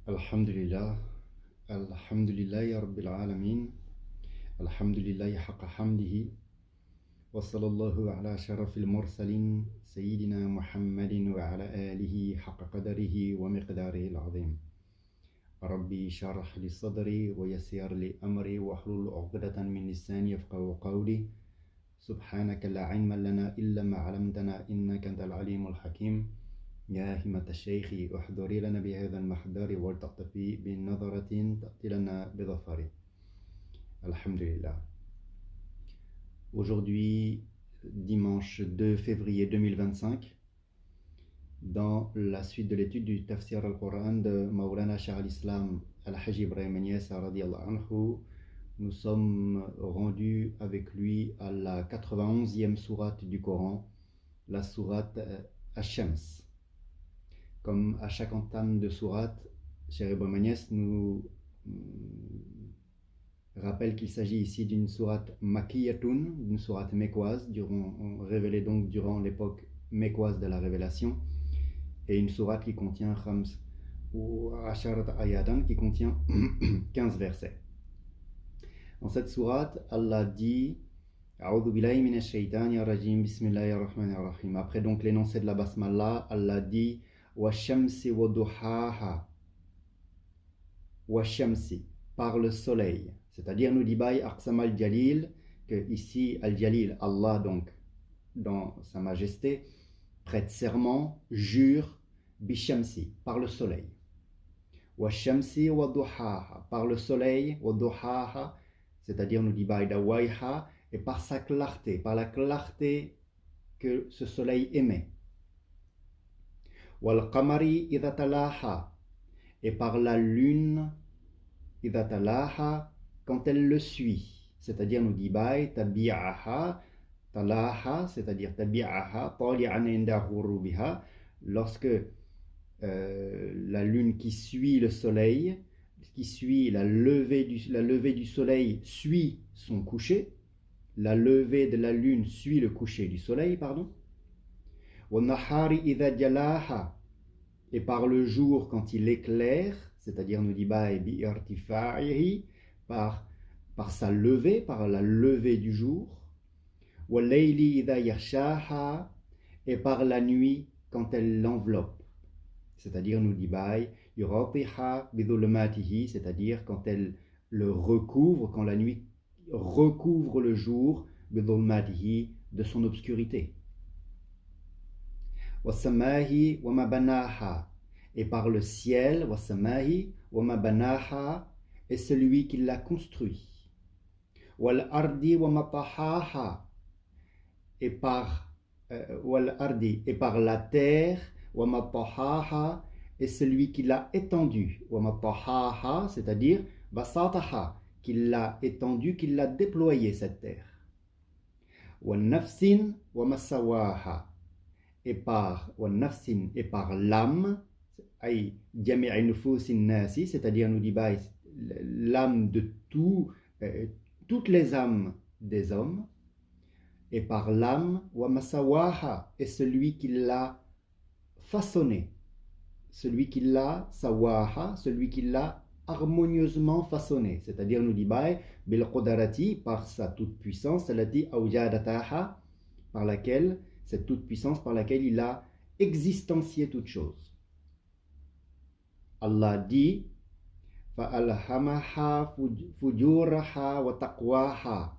Alhamdulillah, Alhamdulillahi Rabbil Alamin, Alhamdulillahi haqqa hamdihi, wa sallallahu ala sharafil mursalin, Sayyidina Muhammadin wa ala alihi haqqa qadarihi wa miqdarihi al-azim. Rabbi sharah li sadri wa yassir li amri wa hlul uqdatan min lisani yafqahu qawli. Subhanaka la ilma lana illa ma 'allamtana innaka antal alimul hakim. يا همة الشيخ احضري لنا بهذا المحضر ولتقطفي بنظرة تأتي لنا بظفر. Alhamdulillah. Aujourd'hui, dimanche 2 février 2025, dans la suite de l'étude du Tafsir al-Qur'an de Maulana Shah al-Islam al-Hajj Ibrahim Niasse radiyallahu anhu, nous sommes rendus avec lui à la 91e sourate du Coran, la sourate Ash-Shams. Comme à chaque entame de sourate, Cheikh Ibrahim Niasse nous rappelle qu'il s'agit ici d'une sourate Makkiyatun, d'une sourate mécoise, révélée donc durant l'époque mécoise de la révélation, et une sourate qui contient Khams ou Asharat Ayatan, qui contient 15 versets. Dans cette sourate, Allah dit A'udhu billahi minash shaitani rajim, bismillahir rahmanir rahim. Après donc l'énoncé de la basmala, Allah dit Wa shamsi wa duhaha. Wa shamsi, par le soleil. C'est-à-dire, nous dit Baï Aqsam al-Jalil, que ici, al-Jalil, Allah, donc, dans sa majesté, prête serment, jure, bishamsi, par le soleil. Wa shamsi wa duhaha, par le soleil, wa duhaha, c'est-à-dire, nous dit Baï Dawaiha, et par sa clarté, par la clarté que ce soleil émet. Wal qamari idha talaha, et par la lune idha talaha, quand elle le suit, c'est-à-dire nous dit Baï tabi'aha talaha, c'est-à-dire tabi'aha tali'an inda ghurubiha, lorsque la lune qui suit le soleil, qui suit la levée du soleil suit son coucher, la levée de la lune suit le coucher du soleil, pardon. وَالنَّهَارِ إِذَا جَلَاهَا, et par le jour quand il éclaire, c'est-à-dire nous dit Baï bi'irtifa'ihi, par sa levée, par la levée du jour. وَاللَّيْلِ إِذَا يَغْشَاهَا, et par la nuit quand elle l'enveloppe, c'est-à-dire nous dit Baï يُغَطِّهَا بِظُلُمَاتِهِ, c'est-à-dire quand elle le recouvre, quand la nuit recouvre le jour بِظُلُمَاتِهِ, de son obscurité. وَالسَّمَاهِ وَمَا بَنَاهَا, et par le ciel, وَالسَّمَاهِ وَمَا بَنَاهَا, et celui qui l'a construit. وَالْأَرْضِ وَمَا طَحَاهَا, et par وَالْأَرْضِ, et par la terre, وَمَا طَحَاهَا, et celui qui l'a étendu. وَمَا طَحَاهَا, c'est-à-dire بَسَاطَهَا, qu'il l'a étendu, qu'il l'a déployé cette terre. وَالنَّفْسٍ وَمَا سَوَاهَا, et par وَالنَّفْسٍ, et par l'âme, ay jami'i nufusin nasi, c'est-à-dire nous dit Baï l'âme de toutes les âmes des hommes, et par l'âme wa masawaha, et celui qui l'a façonné, celui qui l'a sawaha, celui qui l'a harmonieusement façonné, c'est-à-dire nous dit Baï bil qudarati, par sa toute puissance, allati awjadataha, par laquelle, cette toute puissance par laquelle il a existencié toute chose. Allah dit فَأَلْهَمَهَا فُجُورَهَا وَتَقْوَاهَا,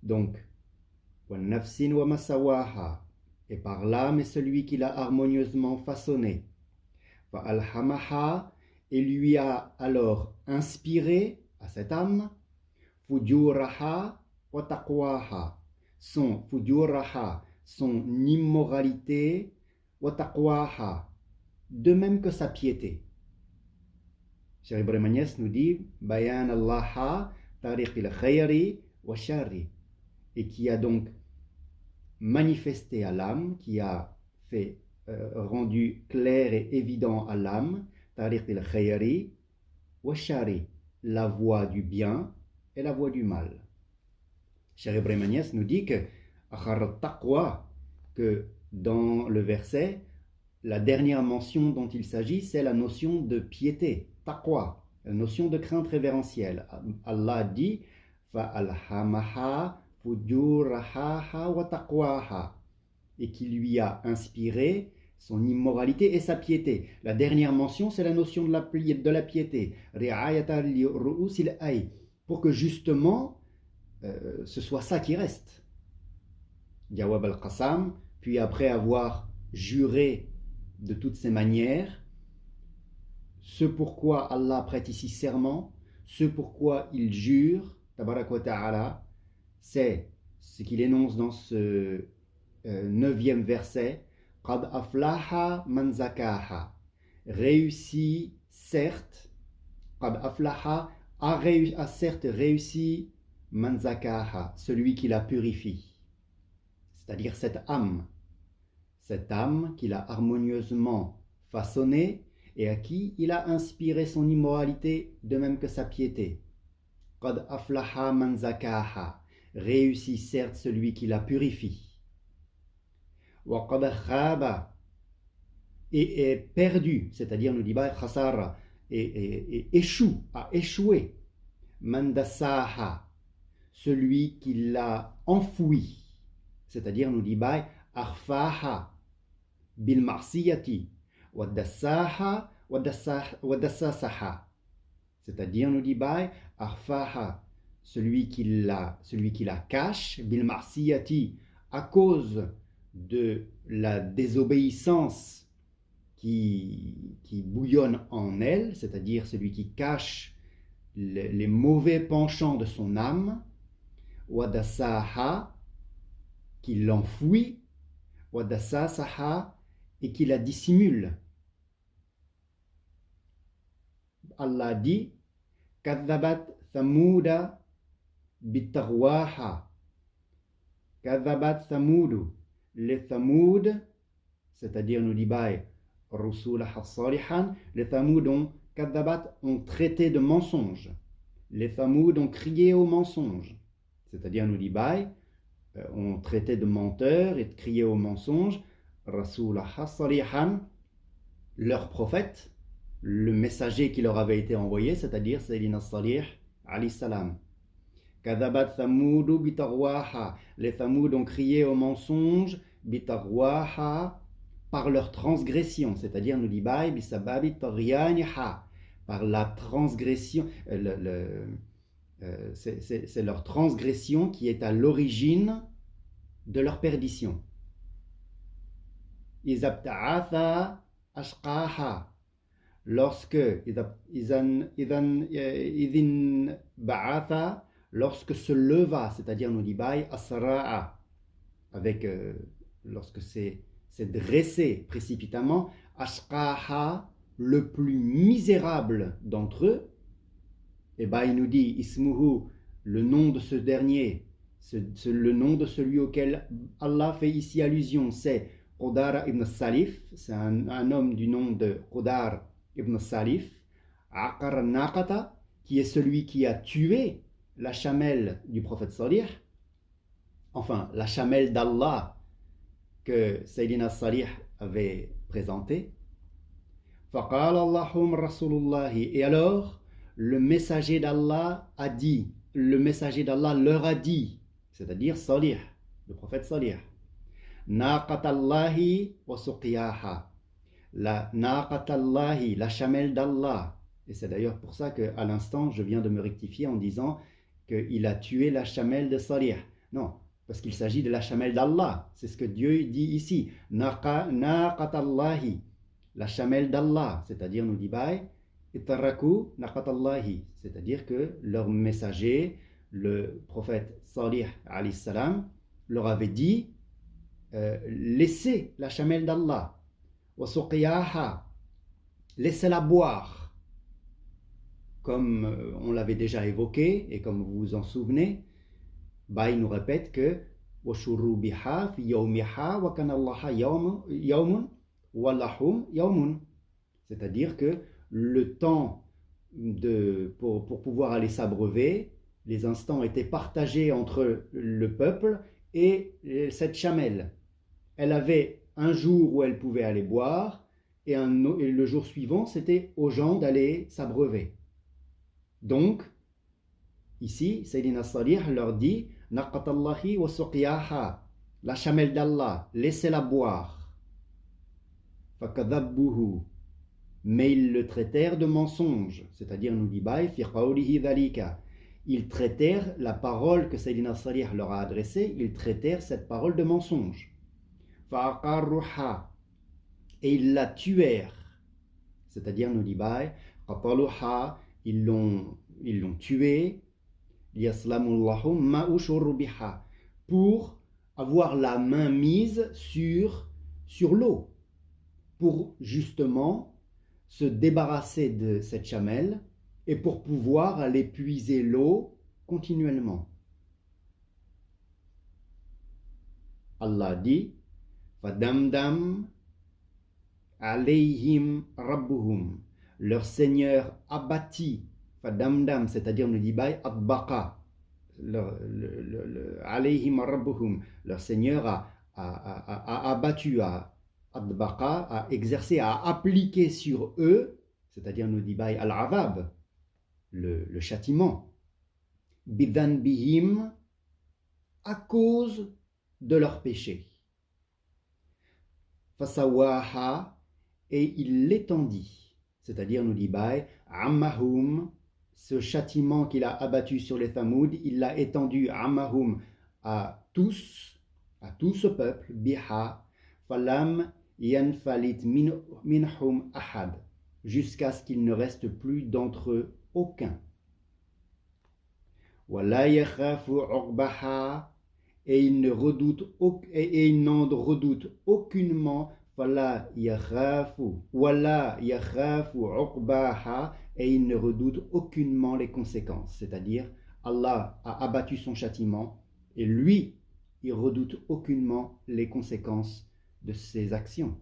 donc وَالنَّفْسٍ وَمَا سَوَاهَا, et par l'âme et celui qui l'a harmonieusement façonné. فَأَلْهَمَهَا, et lui a alors inspiré à cette âme فُجُورَهَا وَتَقْوَاهَا, son fujuraha, son immoralité, وَتَقْوَاهَا, de même que sa piété. Cheikh Ibrahim Niasse nous dit Bayan Allah tariqil khayri wa sharri, et qui a donc manifesté à l'âme, qui a fait rendu clair et évident à l'âme tariqil khayri wa sharri, la voie du bien et la voie du mal. Cheikh Ibrahim Niasse nous dit que akhar taqwa, que dans le verset la dernière mention dont il s'agit, c'est la notion de piété, taqwa, la notion de crainte révérentielle. Allah dit fa'alhamaha fujuraha wa taqwaha, et qui lui a inspiré son immoralité et sa piété. La dernière mention, c'est la notion de la piété, ri'ayata li ru'usil ay, pour que justement ce soit ça qui reste. Jawab al-Qassam, puis après avoir juré de toutes ces manières, ce pourquoi Allah prête ici serment, ce pourquoi il jure, tabarak wa ta'ala, c'est ce qu'il énonce dans ce 9e verset, Qad aflaha man zakaha, réussi certes, Qad aflaha a certes réussi man zakaha, celui qui la purifie, c'est-à-dire cette âme qu'il a harmonieusement façonnée et à qui il a inspiré son immoralité de même que sa piété. Qad aflaha man zakaha, réussit certes celui qui la purifie. Wa qad khaba, et est perdu, c'est-à-dire nous dit khasara, et échoue, a échoué. Man dassaha, celui qui l'a enfoui, c'est-à-dire nous dit arfaha bil marsiyati wa dassaha wa dassasaha, c'est-à-dire nous dit arfaha, celui qui la cache, bil marsiyati, à cause de la désobéissance qui bouillonne en elle, c'est-à-dire celui qui cache les mauvais penchants de son âme, wadasaha, qui l'enfouit, wadasasaha, et qui la dissimule. Allah dit kadhabat thamouda bitarwaha, kadhabat thamoudu, les Thamoud, c'est-à-dire nous dit Rusulaha salihan, les Thamoud ont traité de mensonge. Les Thamoud ont crié au mensonge. C'est-à-dire nous dit ont traité de menteurs et de crié au mensonge. Rusulaha salihan, leur prophète, le messager qui leur avait été envoyé, c'est-à-dire Sayyidina Salih alayhi salam. Kadhabat Thamoudu bitarwaha, les Thamoud ont crié au mensonge, bitarwaha, par leur transgression, c'est-à-dire nous dit bisababi taryaniha, par la transgression, c'est leur transgression qui est à l'origine de leur perdition. Izabta'atha ashqaha, lorsque idin ba'atha, lorsque se leva, c'est-à-dire nous dit asra'a, avec lorsque c'est dressé précipitamment, ashqaha, le plus misérable d'entre eux, et il nous dit ismuhu, le nom de ce dernier, le nom de celui auquel Allah fait ici allusion, c'est Qudar ibn Salif, c'est un homme du nom de Qudar ibn Salif, Aqar Naqata, qui est celui qui a tué la chamelle du prophète Salih, enfin la chamelle d'Allah que Sayyidina Salih avait présentée. Faqal Allahum Rasulullahi, et alors le messager d'Allah a dit, le messager d'Allah leur a dit, c'est-à-dire Salih, le prophète Salih, Naqatallahi wa suqiyaha, la Naqatallahi, la chamelle d'Allah. Et c'est d'ailleurs pour ça qu'à l'instant, je viens de me rectifier en disant qu'il a tué la chamelle de Salih. Non, parce qu'il s'agit de la chamelle d'Allah. C'est ce que Dieu dit ici. Naqatallahi, la chamelle d'Allah. C'est-à-dire, nous dit Ittaraku naqatallahi, c'est-à-dire que leur messager, le prophète Salih alayhi salam, leur avait dit laissez la chamelle d'Allah. Wa suqiyaha, laissez-la boire. Comme on l'avait déjà évoqué, et comme vous vous en souvenez, il nous répète que وَشُرُّبِهَا فِي يَوْمِهَا وَكَنَ اللَّهَ يَوْمٌ وَلَّهُمْ يَوْمٌ, c'est-à-dire que le temps pour pouvoir aller s'abreuver, les instants étaient partagés entre le peuple et cette chamelle. Elle avait un jour où elles pouvaient aller boire, et le jour suivant, c'était aux gens d'aller s'abreuver. Donc, ici, Sayyidina Salih leur dit « Naqatallahi wa suqiyaha » la chamelle d'Allah, laissez-la boire. « Fakadhabbuhu » mais ils le traitèrent de mensonge, c'est-à-dire, nous dit Baï, fi qawlihi dhalika. Ils traitèrent la parole que Sayyidina Salih leur a adressée, ils traitèrent cette parole de mensonge. Fa'aqarruha, et ils la tuèrent, c'est-à-dire, nous dit Baï, qataluha, ils l'ont tué, liyaslamullahu ma'ushurru biha, pour avoir la main mise sur l'eau, pour justement se débarrasser de cette chamelle et pour pouvoir aller puiser l'eau continuellement. Allah dit Fadamdam alayhim rabbuhum, leur Seigneur abattit, Fadamdam, c'est-à-dire nous dit Baï Adbaqa, alayhim rabbuhum, leur Seigneur a abattu, Adbaqa, a exercé, a appliqué sur eux, c'est-à-dire nous dit Baï al-Azab, le châtiment, bidhanbihim, à cause de leur péché. Fasawaha, et il l'étendit, c'est-à-dire nous dit Baï, ammahum, ce châtiment qu'il a abattu sur les Thamoud, il l'a étendu ammahum à tout ce peuple, biha, falam yanfalit minhum ahad, jusqu'à ce qu'il ne reste plus d'entre eux aucun. Wala yakhafu uqbaha, et il n'en redoute aucunement, wala yakhafu uqbaha, et il ne redoute aucunement les conséquences, c'est-à-dire Allah a abattu son châtiment et lui, il redoute aucunement les conséquences de ses actions.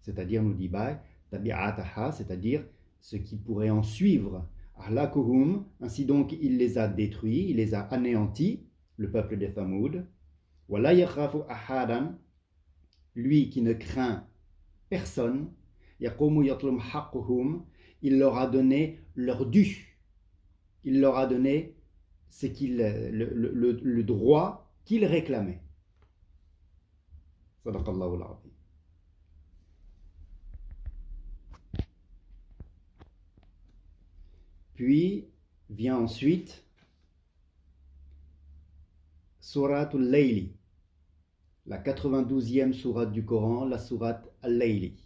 C'est-à-dire, nous dit Baï, tabi'ataha, c'est-à-dire ce qui pourrait en suivre. Ahlakuhum, ainsi donc il les a détruits, il les a anéantis, le peuple des Thamoud. Wala yakhafu ahadan, lui qui ne craint personne. Yaqumu yatlum haqquhum, il leur a donné leur dû. Il leur a donné le droit qu'ils réclamaient. Sadaqallahu al-azim. Puis vient ensuite Suratul Layli, la 92e sourate du Coran, la sourate Al-Layli.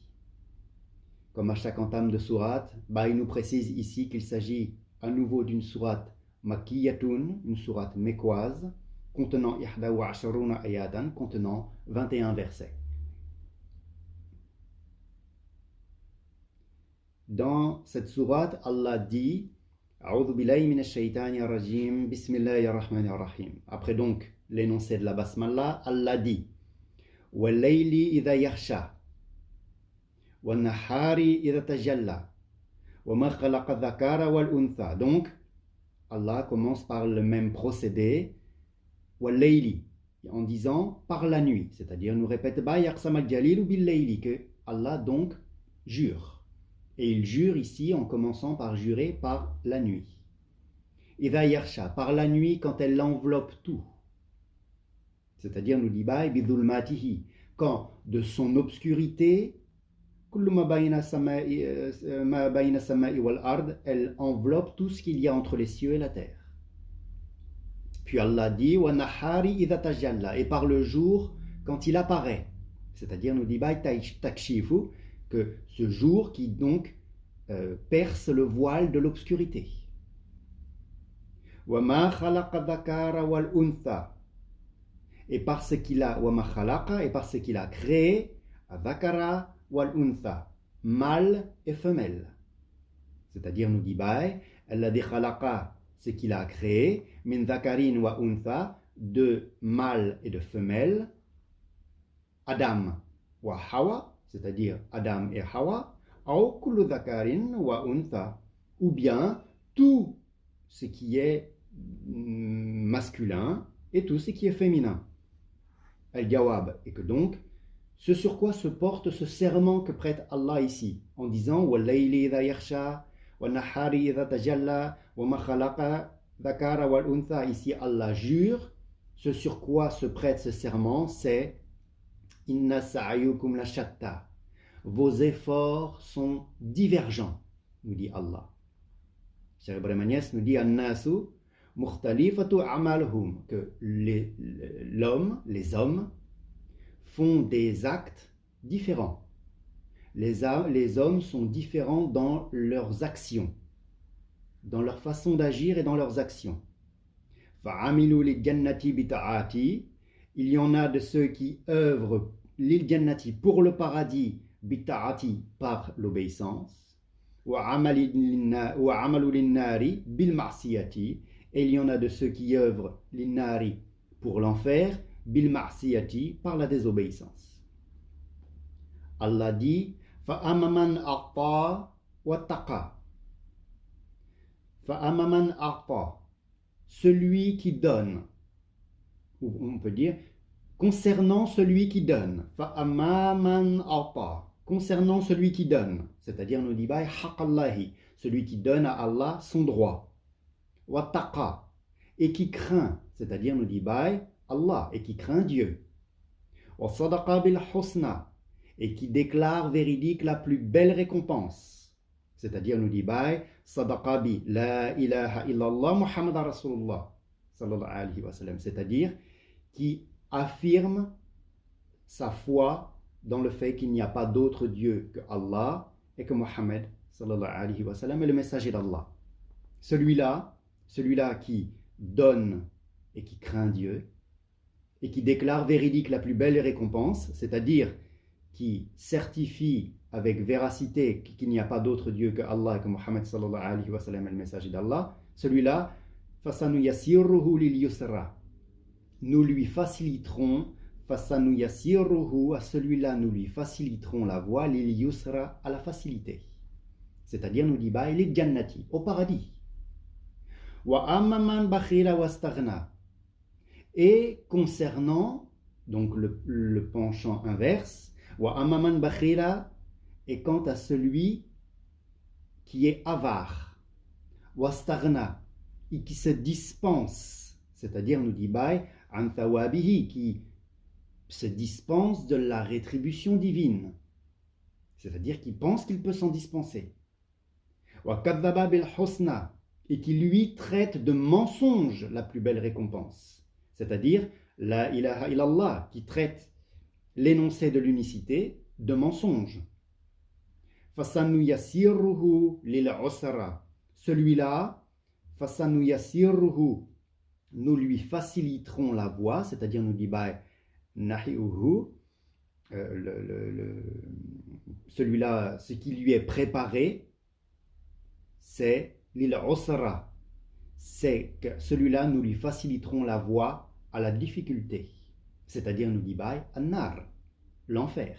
Comme à chaque entame de sourate, Baï nous précise ici qu'il s'agit à nouveau d'une sourate Makkiyatun, une sourate mécoise, contenant Ihda wa Asharuna ayatan, contenant 21 versets. Dans cette sourate, Allah dit A'udhu billahi minash shaytanir rajim, bismillahir rahmanir rahim. Après donc l'énoncé de la basmala, Allah dit Wal layli idha yakhsha, wan nahari idha tajalla, wa ma khalaqa dhakara wal untha. Donc, Allah commence par le même procédé, Wal layli, en disant par la nuit, c'est-à-dire nous répète Ba yaqsam al-jalil bil layli, que Allah donc jure. Et il jure ici en commençant par jurer par la nuit. Idha yarsha, par la nuit quand elle enveloppe tout. C'est-à-dire, nous dit Baï, bidhulmatihi, quand de son obscurité, kullu ma bayna sama'i wal ard, elle enveloppe tout ce qu'il y a entre les cieux et la terre. Puis Allah dit, wa nahari idha tajalla, et par le jour quand il apparaît. C'est-à-dire, nous dit Baï, takshifu, que ce jour qui donc perce le voile de l'obscurité. وَمَا خَلَقَ الذَّكَرَ وَالْأُنْثَى, et par ce qu'il a, وَمَا خَلَقَ, et par ce qu'il a créé, الذَّكَرَ وَالْأُنْثَى, mâle et femelle. C'est-à-dire, nous dit Baï, الَّذِي خَلَقَ, ce qu'il a créé, مِنْ ذَكَرٍ وَأُنْثَى, de mâle et de femelle, Adam wa Hawa, c'est-à-dire Adam et Hawa, ou kullu dhakarin wa untha, ou bien tout ce qui est masculin et tout ce qui est féminin. Al-Jawab, et que donc Ce sur quoi se porte ce serment que prête Allah ici, en disant وَاللَّيْلِ إِذَا يَخْشَى وَالنَّهَارِ إِذَا تَجَلَّى وَمَا خَلَقَ الذَّكَرَ وَالْأُنثَى. Ici, Allah jure. Ce sur quoi se prête ce serment, c'est Inna sa'ayukum la shatta. Vos efforts sont divergents, nous dit Allah. Cheikh Ibrahim Agnès nous dit An-nasu mukhtalifatu a'maluhum, que les hommes, font des actes différents. Les hommes sont différents dans leurs actions, dans leur façon d'agir et dans leurs actions. Fa'amilu lil jannati bi ta'ati. Il y en a de ceux qui œuvrent lil jannati pour le paradis bi ta'ati par l'obéissance. Wa amalu lin nari bil ma'siyati. Et il y en a de ceux qui œuvrent lin nari pour l'enfer bil ma'siyati par la désobéissance. Allah dit fa'amaman a'ta wa taqa. Fa'amaman a'ta. Celui qui donne, ou on peut dire concernant celui qui donne, fa'amaman a'ta, concernant celui qui donne, c'est-à-dire nous dit haqallahi, celui qui donne à Allah son droit, wa taqa, et qui craint, c'est-à-dire nous dit Allah, et qui craint Dieu, wa sadaqa bil husna, et qui déclare véridique la plus belle récompense. C'est-à-dire nous dit sadaqa bi la ilaha illallah Muhammad Rasulullah sallallahu alayhi wa sallam, c'est-à-dire qui affirme sa foi dans le fait qu'il n'y a pas d'autre Dieu que Allah et que Muhammad sallallahu alayhi wa sallam est le messager d'Allah. Celui-là qui donne et qui craint Dieu et qui déclare véridique la plus belle récompense, c'est-à-dire qui certifie avec véracité qu'il n'y a pas d'autre Dieu que Allah et que Muhammad sallallahu alayhi wa sallam est le messager d'Allah, celui-là, fasanu yassirruhu lil yusra. Nous lui faciliterons, fasanu yassirruhu, à celui-là nous lui faciliterons la voie lil yusra, à la facilité. C'est-à-dire nous dit lil jannati, au paradis. Wa amman bakhila wastaghna. Et concernant donc le penchant inverse, wa amman bakhila, et quant à celui qui est avare, wastaghna, et qui se dispense, c'est-à-dire nous dit an thawabihi, qui se dispense de la rétribution divine, c'est-à-dire qui pense qu'il peut s'en dispenser, wa kadhaba bil husna, et qui lui traite de mensonge la plus belle récompense, c'est-à-dire la ilaha illallah, qui traite l'énoncé de l'unicité de mensonge. Fasanu yassirruhu lil usra. Celui-là, fasanu yassirruhu, nous lui faciliterons la voie, c'est-à-dire nous dit nahiuhu, celui-là, ce qui lui est préparé, c'est lil usra, c'est que celui-là, nous lui faciliterons la voie à la difficulté, c'est-à-dire nous dit an-nar, l'enfer.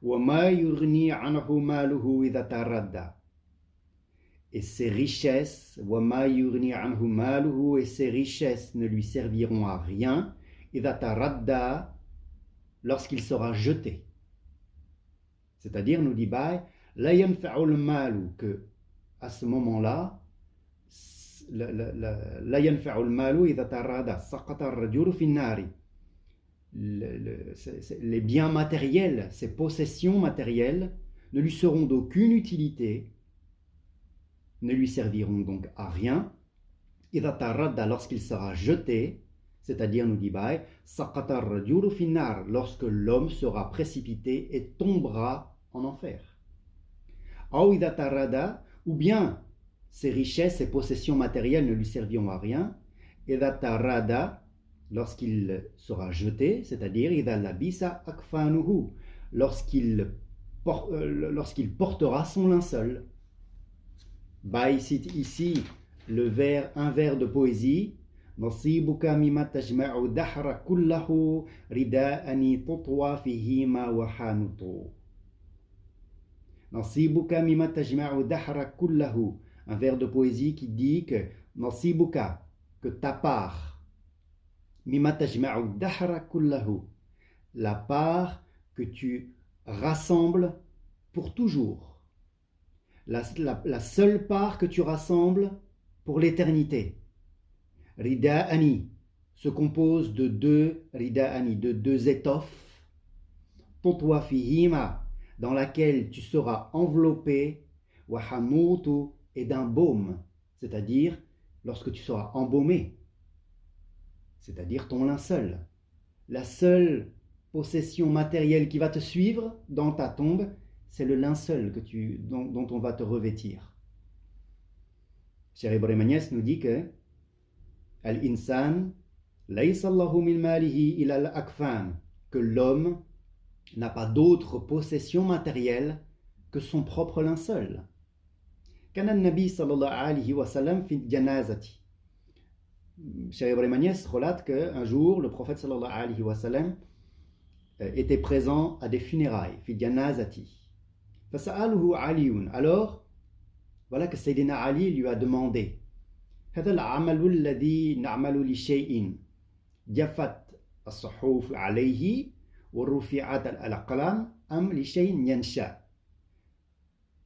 وَمَا يُغْنِي عَنْهُ مَالُهُ إِذَا تَرَدَّى. Et ses richesses, وَمَا يُغْنِي عَنْهُ مَالُهُ, et ses richesses ne lui serviront à rien, إِذَا تَرَدَّى, lorsqu'il sera jeté. C'est-à-dire, nous dit لَا يَنْفَعُ الْمَالُ, que à ce moment-là, لَا يَنْفَعُ الْمَالُ إِذَا تَرَدَّى سَقَطَ الرَّجُلُ فِي النَّارِ. Les biens matériels, ses possessions matérielles ne lui seront d'aucune utilité, ne lui serviront donc à rien. إِذَا تَرَدَّى, lorsqu'il sera jeté, c'est-à-dire nous dit سَقَطَ الرَّجُلُ فِي النَّارِ, lorsque l'homme sera précipité et tombera en enfer. أَوْ إِذَا تَرَدَّى, ou bien ses richesses, ses possessions matérielles ne lui serviront à rien. إِذَا تَرَدَّى, lorsqu'il sera jeté, c'est-à-dire إِذَا لَبِسَ أَكْفَانُهُ, lorsqu'il portera son linceul. Ici un vers de poésie. نصيبك مما تجمع الدهر كله رداءني تطوى فيهما وحانط. نصيبك مما تجمع الدهر كله, un vers de poésie qui dit que نصيبك, que ta part, مما تجمع الدهر كله, la part que tu rassembles pour toujours. La seule part que tu rassembles pour l'éternité. Rida'ani se compose de deux rida'ani, de deux étoffes. Tutwa fihima, dans laquelle tu seras enveloppé, wa hanutu, et d'un baume, c'est-à-dire lorsque tu seras embaumé, c'est-à-dire ton linceul. La seule possession matérielle qui va te suivre dans ta tombe, c'est le linceul dont on va te revêtir. Cheikh Ibrahim Agnès nous dit que Al-insan laysa Allahu min malihi ila al-akfan, que l'homme n'a pas d'autre possession matérielle que son propre linceul. Kana an-nabi sallallahu alayhi wa sallam fi janazati. Cheikh Ibrahim Agnès relate qu'un jour, le prophète sallallahu alayhi wa sallam était présent à des funérailles, fi janazati. Fasa'aluhu aliyun. Alors, voilà que Sayyidina Ali lui a demandé هذا العمل الذي نعمل لشيء جفت الصحف عليه ورفعت الأقلام أم لشيء ينشأ.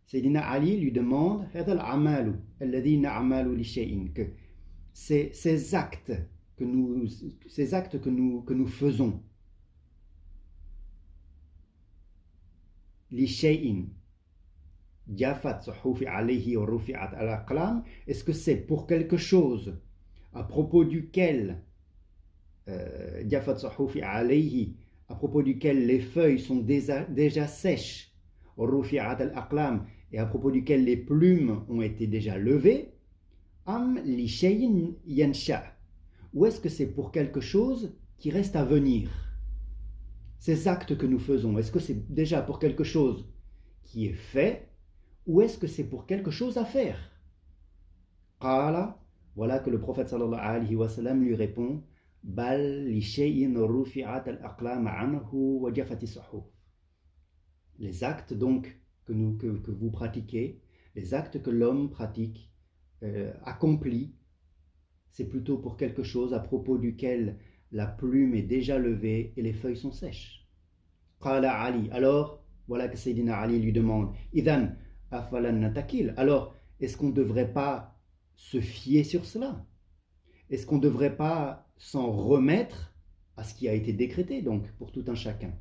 Sayyidina Ali lui demande هذا العمل الذي نعمل لشيء, que ces actes que nous faisons, لشيء Jafat suhufi alayhi wa rufi'at al-aqlam, est-ce que c'est pour quelque chose à propos duquel Jafat suhufi alayhi, à propos duquel les feuilles sont déjà sèches, wa rufi'at al-aqlam, et à propos duquel les plumes ont été déjà levées, am li shay'in yansha, ou est-ce que c'est pour quelque chose qui reste à venir? Ces actes que nous faisons, est-ce que c'est déjà pour quelque chose qui est fait, ou est-ce que c'est pour quelque chose à faire? Qala, voilà que le prophète sallallahu alayhi wa sallam lui répond, Bal li shay'in rufi'at al-aqlam anhu wa jafati suhuf. Les actes donc que vous pratiquez, les actes que l'homme pratique, accomplit, c'est plutôt pour quelque chose à propos duquel la plume est déjà levée et les feuilles sont sèches. Qala Ali, alors voilà que Sayyidina Ali lui demande, Idhan afalan natakil, alors est-ce qu'on ne devrait pas se fier sur cela? Est-ce qu'on ne devrait pas s'en remettre à ce qui a été décrété donc pour tout un chacun?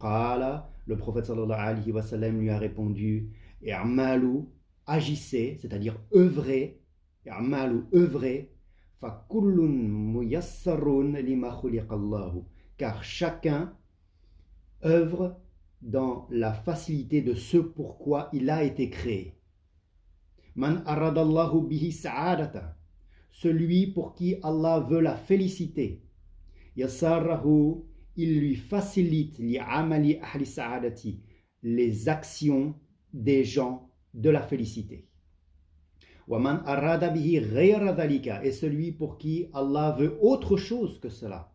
Qala, le prophète sallallahu alayhi wa sallam lui a répondu, i'malu, agissez, c'est-à-dire œuvrez, i'malu, œuvrez, fa kullun muyassarun lima khuliqallahu, car chacun œuvre dans la facilité de ce pourquoi il a été créé. Man aradallahu bihi sa'adata, celui pour qui Allah veut la félicité. Yassarahu, il lui facilite li amali ahli sa'adati, les actions des gens de la félicité. Wa man arada bihi ghayra dhalika, et celui pour qui Allah veut autre chose que cela.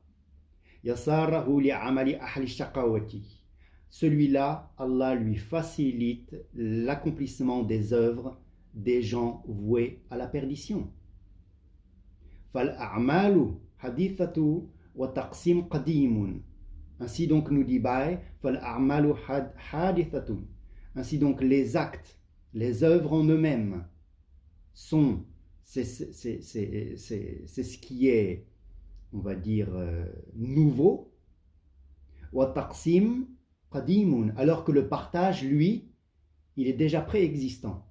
Yassarahu li amali ahli shaqawati, celui-là, Allah lui facilite l'accomplissement des œuvres des gens voués à la perdition. Fal-a'malu hadithatu wa taqsim qadimun. Ainsi donc nous dit Baye, fal-a'malu hadithatun. Ainsi donc les actes, les œuvres en eux-mêmes sont, c'est ce qui est, on va dire, nouveau. Wa taqsim qadimun, alors que le partage, lui, il est déjà préexistant.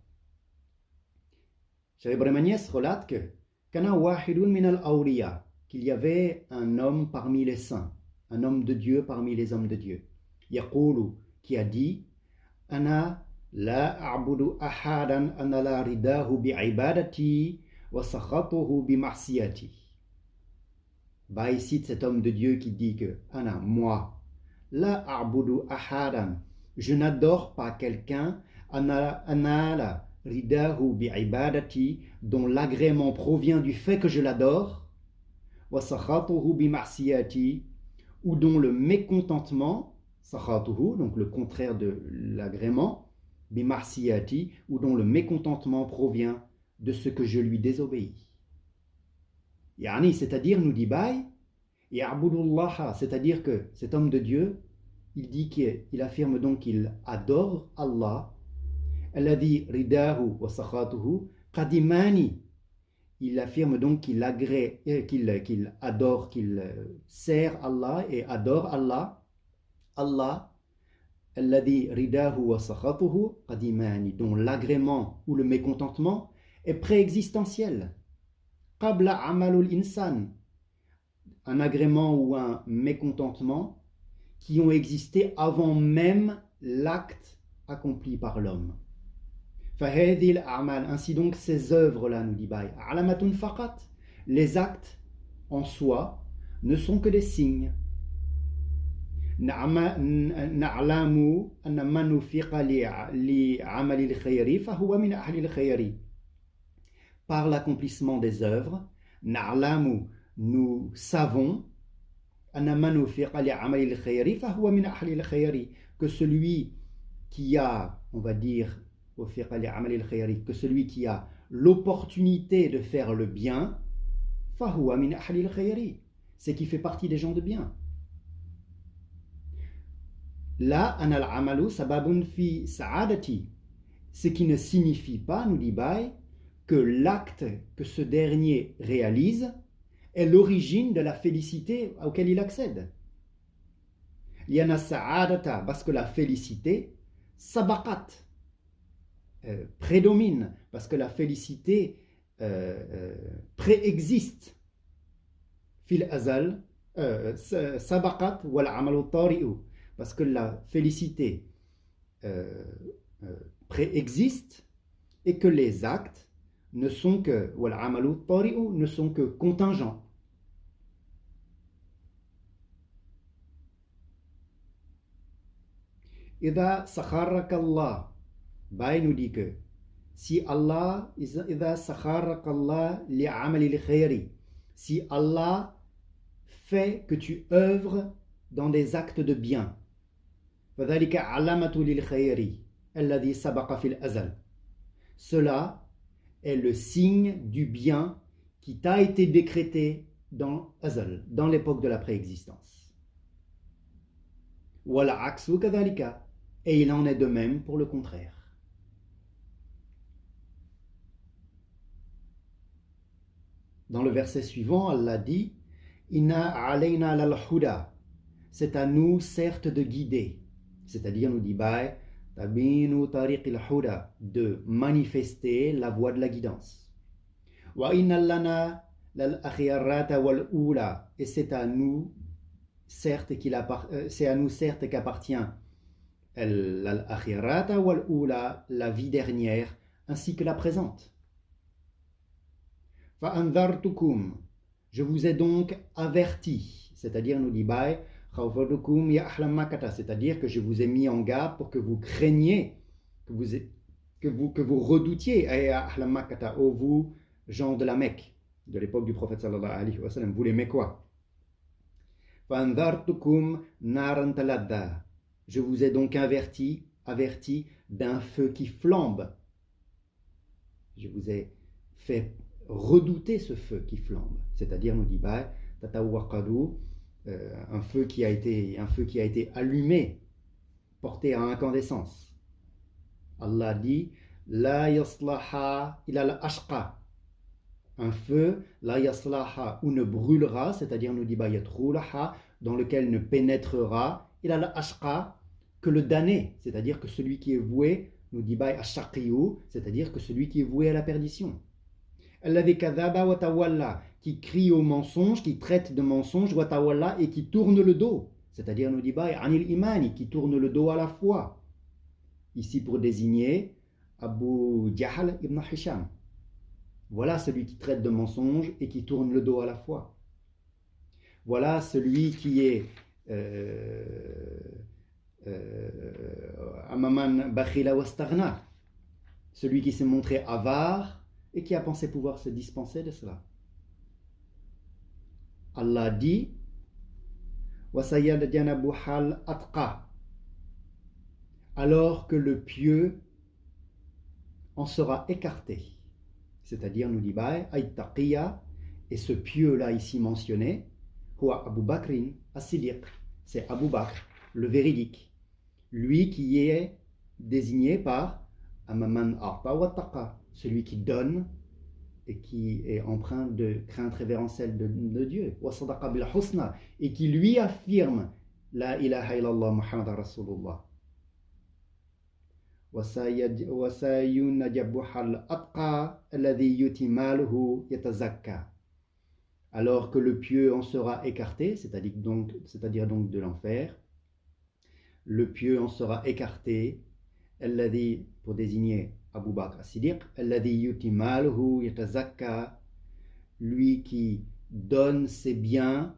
Cheikh Ibrahim Agnès relate que kana wahidun min al-awliya, qu'il y avait un homme parmi les saints, un homme de Dieu parmi les hommes de Dieu, yaqulu, qui a dit, ana la a'budu ahadan ana la ridahu bi'ibadati wa sakhatuhu bi ma'siyati. Bah, ici cet homme de Dieu qui dit que ana, moi, la a'budu ahadan, je n'adore pas quelqu'un, ana la ridahu bi'ibadati, dont l'agrément provient du fait que je l'adore, wa sakhatuhu bi ma'siyati, ou dont le mécontentement, sakhatuhu, donc le contraire de l'agrément, bi ma'siyati, ou dont le mécontentement provient de ce que je lui désobéis. Yani, c'est-à-dire, nous dit Baye, Ya'budullaha, c'est-à-dire que cet homme de Dieu, il dit qu'il affirme donc qu'il adore Allah. Alladhi ridahu wa sakhatuhu qadimani. Il affirme donc qu'il adore, qu'il sert Allah et adore Allah. Allah, alladhi ridahu wa sakhatuhu qadimani, dont l'agrément ou le mécontentement est préexistentiel. Qabla amalul insan, un agrément ou un mécontentement qui ont existé avant même l'acte accompli par l'homme. فهذه الأعمال, ainsi donc ces œuvres-là, nous dit Baï, alamatun faqat, les actes en soi ne sont que des signes. نعلم أن من وفق لعمل الخير فهو من أهل الخير. Par l'accomplissement des œuvres, نعلم, nous savons, أن من وفق لعمل الخير فهو من أهل الخير, que celui qui a, on va dire, que celui qui a l'opportunité de faire le bien, c'est qui fait partie des gens de bien. Là, ce qui ne signifie pas, nous dit Baï, que l'acte que ce dernier réalise est l'origine de la félicité auquel il accède. Parce que la félicité, sabaqat, prédomine, parce que la félicité préexiste. Fil azal, sabaqat wal amalu tari'u, parce que la félicité préexiste et que les actes ne sont que wal amalu tari'u, ne sont que contingents. Idha sakharaka Allah, Baï nous dit que si Allah, si Allah fait que tu œuvres dans des actes de bien, cela est le signe du bien qui t'a été décrété dans Azal, dans l'époque de la préexistence. Et il en est de même pour le contraire. Dans le verset suivant, Allah dit Inna alayna lal huda, c'est à nous certes de guider, c'est-à-dire nous dit Baï, tabinu tariq al huda, de manifester la voie de la guidance. Wa inna lana lal akhirata wal ula, et c'est à nous certes qu'appartient al akhirata wal ula, la vie dernière ainsi que la présente. فأنذرتكم, je vous ai donc averti, c'est-à-dire nous dit Baï, c'est-à-dire que je vous ai mis en garde pour que vous craigniez, que vous redoutiez, ô vous gens de la Mecque, de l'époque du prophète sallallahu alayhi wa sallam, vous l'aimez quoi? فأنذرتكم نارا تلظى, je vous ai donc averti d'un feu qui flambe. Je vous ai fait redouter ce feu qui flambe, c'est-à-dire nous dit Baï, un feu qui a été allumé, porté à incandescence. Allah dit la yaslaha ila al-ashqa, un feu la yaslaha, où ne brûlera, c'est-à-dire nous dit Baï yatrulaha, dans lequel ne pénétrera ila al-ashqa, que le damné, c'est-à-dire que celui qui est voué, nous dit Baï ash-shaqiyu, c'est-à-dire que celui qui est voué à la perdition. Qui crie au mensonge, qui traite de mensonge, et qui tourne le dos, c'est-à-dire nous dit Baï anil imani, qui tourne le dos à la foi, ici pour désigner Abu Jahl ibn Hisham. Voilà celui qui traite de mensonge et qui tourne le dos à la foi. Voilà celui qui est amaman bakhila wastaghna, celui qui s'est montré avare et qui a pensé pouvoir se dispenser de cela. Allah dit alors que le pieux en sera écarté, c'est-à-dire nous dit Baï, et ce pieux là ici mentionné, Huwa Abu Bakrin as-Siddiq. C'est Abu Bakr, le véridique. Lui qui est désigné par Amaman A'ta wa Taqa, celui qui donne et qui est empreint de crainte révérentielle de Dieu. Wa Sadaqa bil Husna, et qui lui affirme La ilaha illallah Muhammad Rasulullah. وَسَيُنَجَبُحَ الْأَتْقَى الَّذِي يُؤْتِي مَالَهُ يَتَزَكَّى. Alors que le pieux en sera écarté, c'est-à-dire donc de l'enfer, le pieux en sera écarté, الذي, pour désigner Abu Bakr as-Siddiq, الذي يؤتي ماله يتزكى, lui qui donne ses biens,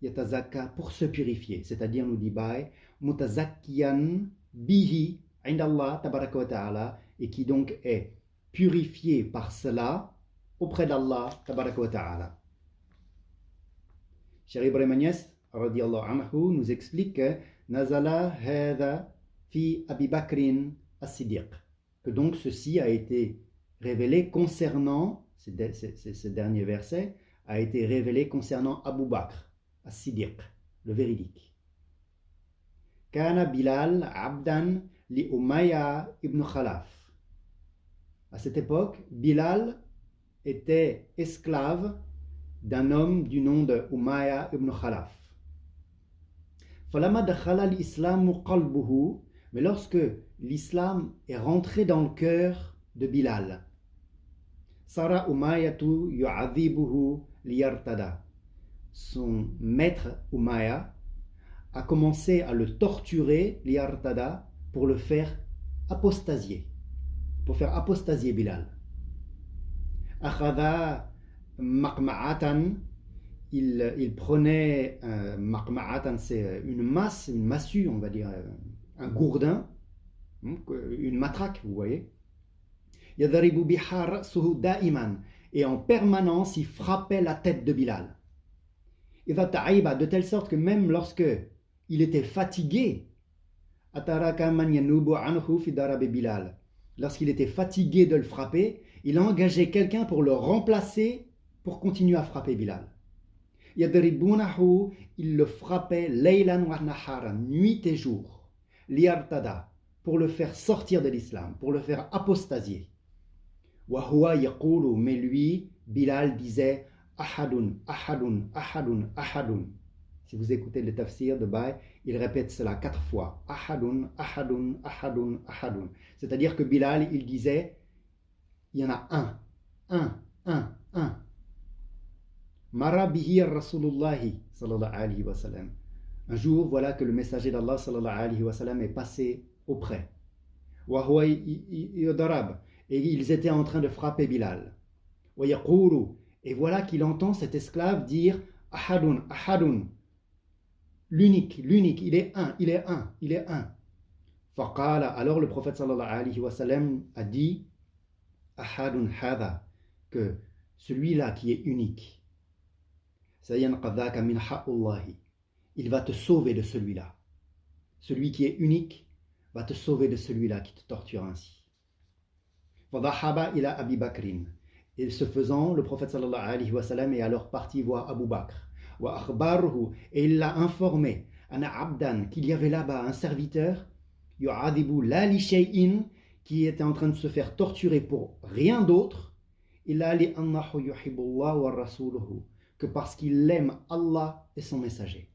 yatazakka, pour se purifier, c'est-à-dire, nous dit Baye, mutazakkiyan bihi indallah tabaraka wa ta'ala, et qui donc est purifié par cela auprès d'Allah tabaraka wa ta'ala. Cheikh Ibrahim Agnès radiyallahu anhu nous explique que Nazala hadha fi Abi Bakrin as-Siddiq, que donc ceci a été révélé concernant, ce dernier verset a été révélé concernant Abu Bakr as-Siddiq, le véridique. Kana Bilal abdan li Umayya ibn Khalaf. À cette époque, Bilal était esclave d'un homme du nom de Umayya ibn Khalaf. Falama dakhala al-islamu qalbuhu, mais lorsque l'islam est rentré dans le cœur de Bilal, Sara Umayyatu yu'adhibuhu liyartada. Son maître Umayya a commencé à le torturer, liyartada, pour le faire apostasier, Bilal. Akhadha maqma'atan, il prenait maqma'atan, c'est une massue, on va dire, un gourdin, une matraque, vous voyez. Yadribu biha ra'suhu da'iman, et en permanence il frappait la tête de Bilal. Idha ta'iba, de telle sorte que même lorsque il était fatigué, ataraka man yanubu anhu fi darabi Bilal, lorsqu'il était fatigué de le frapper, il a engagé quelqu'un pour le remplacer, pour continuer à frapper Bilal. Yadribunahu, il le frappait laylan wa naharan, nuit et jour, liyartada, pour le faire sortir de l'islam, pour le faire apostasier. Wa huwa yaqulu, mais lui, Bilal disait ahadun, ahadun, ahadun, ahadun. Si vous écoutez le tafsir de Baye, il répète cela 4 fois. Ahadun, ahadun, ahadun, ahadun. C'est-à-dire que Bilal, il disait, il y en a un. Mara bihi Rasulullahi sallallahu alayhi wa sallam. Un jour, voilà que le messager d'Allah sallallahu alayhi wa sallam est passé auprès. Wa huwa yudarab. Et ils étaient en train de frapper Bilal. Wa yaqulu. Et voilà qu'il entend cet esclave dire ahadun, ahadun. L'unique, il est un. Faqala, alors le prophète sallallahu alayhi wa sallam a dit ahadun hadha, que celui-là qui est unique, sayanqadhaka min ha'ullahi, il va te sauver de celui-là. Celui qui est unique va te sauver de celui-là qui te torture ainsi. Fadhahaba ila Abi Bakrin. Et ce faisant, le prophète sallallahu alayhi wa sallam est alors parti voir Abu Bakr. Wa akhbaruhu, et il l'a informé, ana abdan, qu'il y avait là-bas un serviteur, yu'adhibu la li shay'in, qui était en train de se faire torturer pour rien d'autre, illa li annahu yuhibbullah wa rasuluhu, que parce qu'il aime Allah et son messager.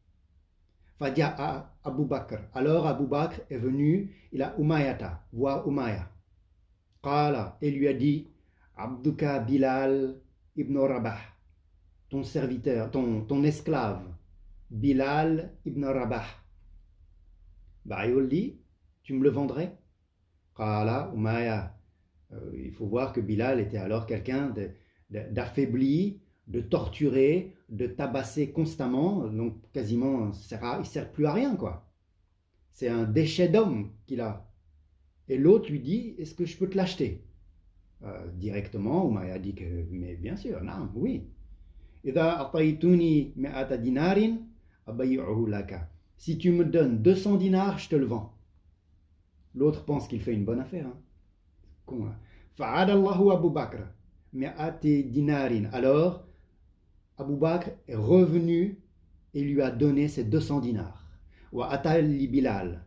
Fadi'a Abu Bakr, alors Abu Bakr est venu, il a Umayyata, voir Umayya. Qala, et lui a dit, Abduka Bilal ibn Rabah, ton serviteur, ton esclave, Bilal ibn Rabah. Ba'yulli, tu me le vendrais? Qala Umayya. Il faut voir que Bilal était alors quelqu'un d'affaibli, de torturé, de tabasser constamment, donc quasiment, il sert plus à rien, quoi. C'est un déchet d'homme qu'il a. Et l'autre lui dit, est-ce que je peux te l'acheter? Directement, Umayya dit que, mais bien sûr, non, oui. Si tu me donnes 200 dinars, je te le vends. L'autre pense qu'il fait une bonne affaire. Con, là. Fa'adallahu Abu Bakr mi'ati dinarin. Alors, Abu Bakr est revenu et lui a donné ses 200 dinars. Wa atali Bilal.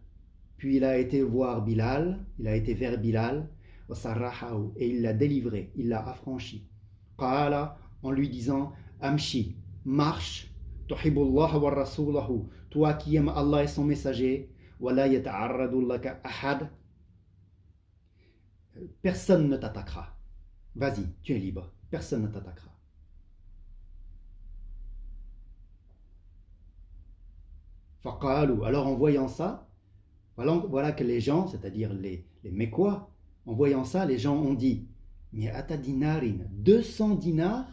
Puis il a été voir Bilal, il a été vers Bilal, wa sarrahahu, et il l'a délivré, il l'a affranchi. Qala, en lui disant, Amshi, marche, tuhibullah wa rasulahu, toi qui aimes Allah et son messager, wa la yata'arradu laka ahad, personne ne t'attaquera. Vas-y, tu es libre, personne ne t'attaquera. Faqalu, alors en voyant ça, voilà que les gens, c'est-à-dire les Mécois, en voyant ça, les gens ont dit, mais ata dinarin, 200 dinars,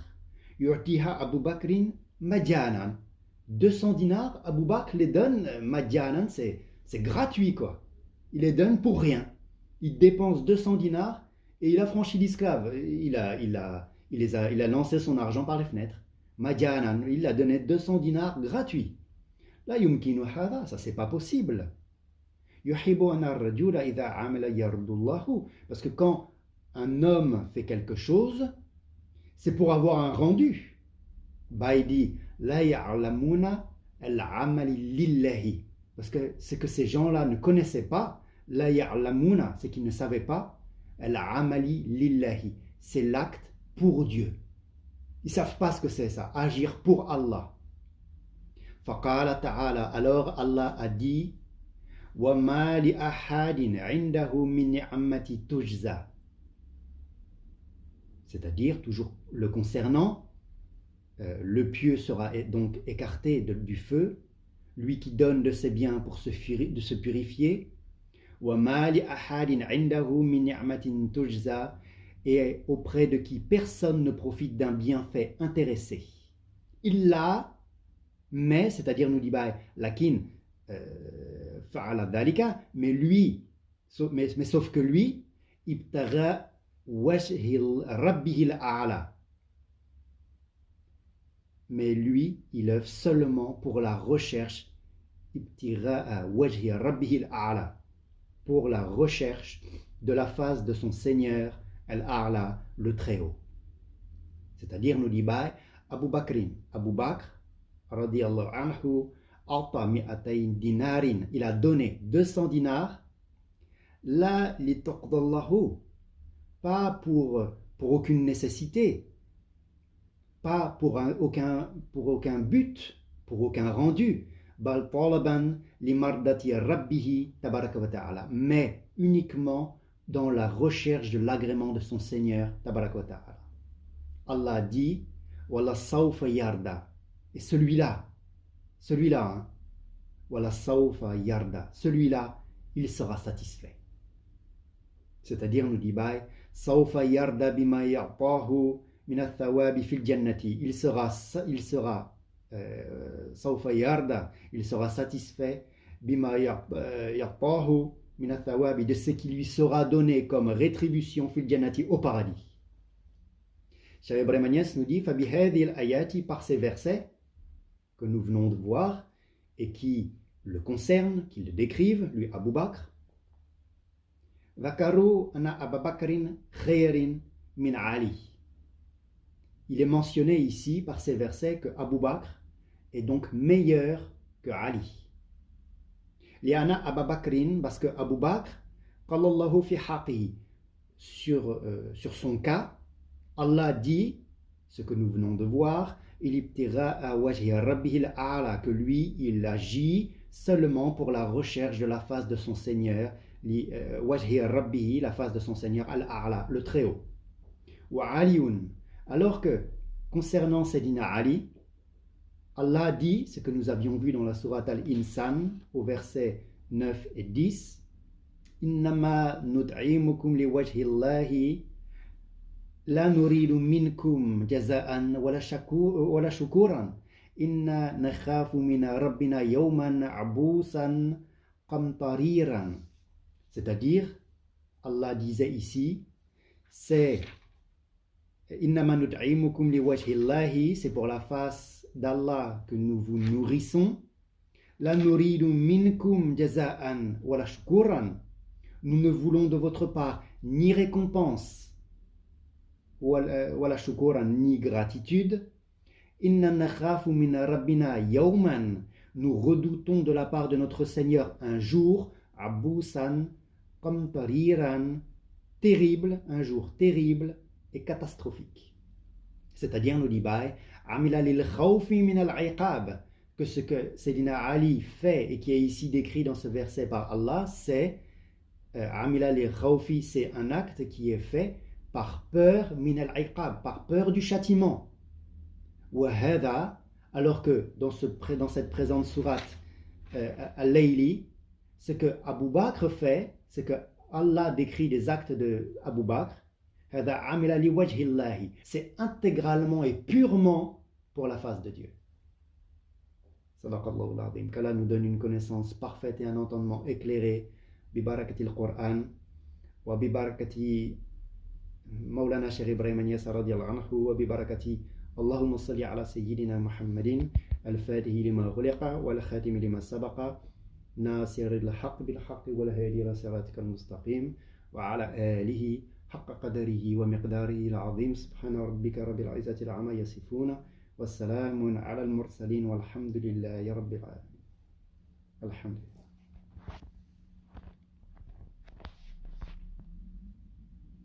yurtiha Abu Bakrin madjanan. 200 dinars, Abu Bakr les donne madjanan, c'est gratuit quoi. Il les donne pour rien. Il dépense 200 dinars et il a franchi l'esclave. Il a lancé son argent par les fenêtres. Madjanan, il a donné 200 dinars gratuits. La yumkinu hada, ça c'est pas possible. Yuhibu an ar-rajula idha amila yardullahu, parce que quand un homme fait quelque chose, c'est pour avoir un rendu. Bah il dit la ya'lamuna al-amali lillahi, parce que c'est que ces gens-là ne connaissaient pas. La ya'lamuna, c'est qu'ils ne savaient pas. Al-amali lillahi, c'est l'acte pour Dieu. Ils savent pas ce que c'est ça, agir pour Allah. Faqala ta'ala, alors Allah a dit وَمَا لِأَحَدٍ عِنْدَهُ مِنْ نِعْمَةٍ تُجْزَى, c'est-à-dire, toujours le concernant, le pieux sera donc écarté du feu, lui qui donne de ses biens pour se purifier, وَمَا لِأَحَدٍ عِنْدَهُ مِنْ نِعْمَةٍ تُجْزَى, et auprès de qui personne ne profite d'un bienfait intéressé. Illa, mais, c'est-à-dire nous dit lakin fa'ala dhalika, mais lui, mais sauf que lui, ibtagha wajhi rabbihil a'la, mais lui, il œuvre seulement pour la recherche, ibtagha wajhi rabbihil a'la, pour la recherche de la face de son Seigneur al-a'la, le Très-Haut. C'est-à-dire nous dit Abu Bakr radiyallahu anhu, ata mi'atayn dinarin, il a donné 200 dinars, la li taqdallahu, pas pour aucune nécessité, pas pour aucun but, pour aucun rendu, bal talaban li mardati rabbihi tabaraka wa ta'ala, mais uniquement dans la recherche de l'agrément de son Seigneur tabaraka wa ta'ala. Allah dit wala sawfa yarda, et celui-là, wala sawfa yarda, celui-là, il sera satisfait. C'est-à-dire, nous dit sawfa yarda bima ya'tahu min ath-thawabi fil jannati, il sera sawfa yarda, il sera satisfait bima ya'tahu min ath-thawabi, de ce qui lui sera donné comme rétribution fil jannati, au paradis. Cheikh Ibrahim Agnès nous dit fabi hadhil ayati, par ces versets que nous venons de voir et qui le concernent, qui le décrivent, lui Abu Bakr, Zakaru anna Abu Bakrin khayrin min Ali. Il est mentionné ici par ces versets que Abu Bakr est donc meilleur que Ali. Liana Abu Bakrin, parce que Abu Bakr, qallallahu fi haqihi, sur son cas, Allah dit, ce que nous venons de voir, que lui, il agit seulement pour la recherche de la face de son Seigneur, la face de son Seigneur, al-a'la, le Très-Haut. Alors que, concernant Sayyidina Ali, Allah dit, ce que nous avions vu dans la sourate Al-Insan, au verset 9 et 10, Innama nud'imukum li wajhillahi la nuridu minkum jaza'an wala shukuran inna nakhafu min rabbina yawman abusan qamtariran. C'est-à-dire, Allah disait ici, c'est innama nud'imukum li wajhillahi, c'est pour la face d'Allah que nous vous nourrissons. La nuridu minkum jaza'an wala shukuran, nous ne voulons de votre part ni récompense wala shukuran, ni gratitude, Inna nakhafu min rabbina yawman. Nous redoutons de la part de notre Seigneur un jour, abousan, qamtariran, terrible, un jour terrible et catastrophique. C'est-à-dire, nous dit Baye, amila lil khawfi min al-iqab, que ce que Sayyidina Ali fait et qui est ici décrit dans ce verset par Allah, c'est amila lil khawfi, c'est un acte qui est fait par peur min al-iqab, par peur du châtiment. Wa hadha, alors que dans cette présente sourate Al-Layli, ce que Abu Bakr fait, c'est que Allah décrit des actes de Abu Bakr, c'est intégralement et purement pour la face de Dieu. Sadaqallahu al-azim. Qu'Allah nous donne une connaissance parfaite et un entendement éclairé, bibarakati al-Qur'an, wa bibarakati Mawlana Shaykh Ibrahim An-Yas radiyallahu anhu, wa bibarakati Allahumma salli ala Sayyidina Muhammadin, al-Fatihi lima ghuliqa, wal khatimi lima sabaqa, ناصر الحق بالحق والهادي إلى صراطك المستقيم وعلى آله حق قدره ومقداره العظيم سبحان ربك رب العزة عما يصفون والسلام على المرسلين والحمد لله رب العالمين. الحمد لله.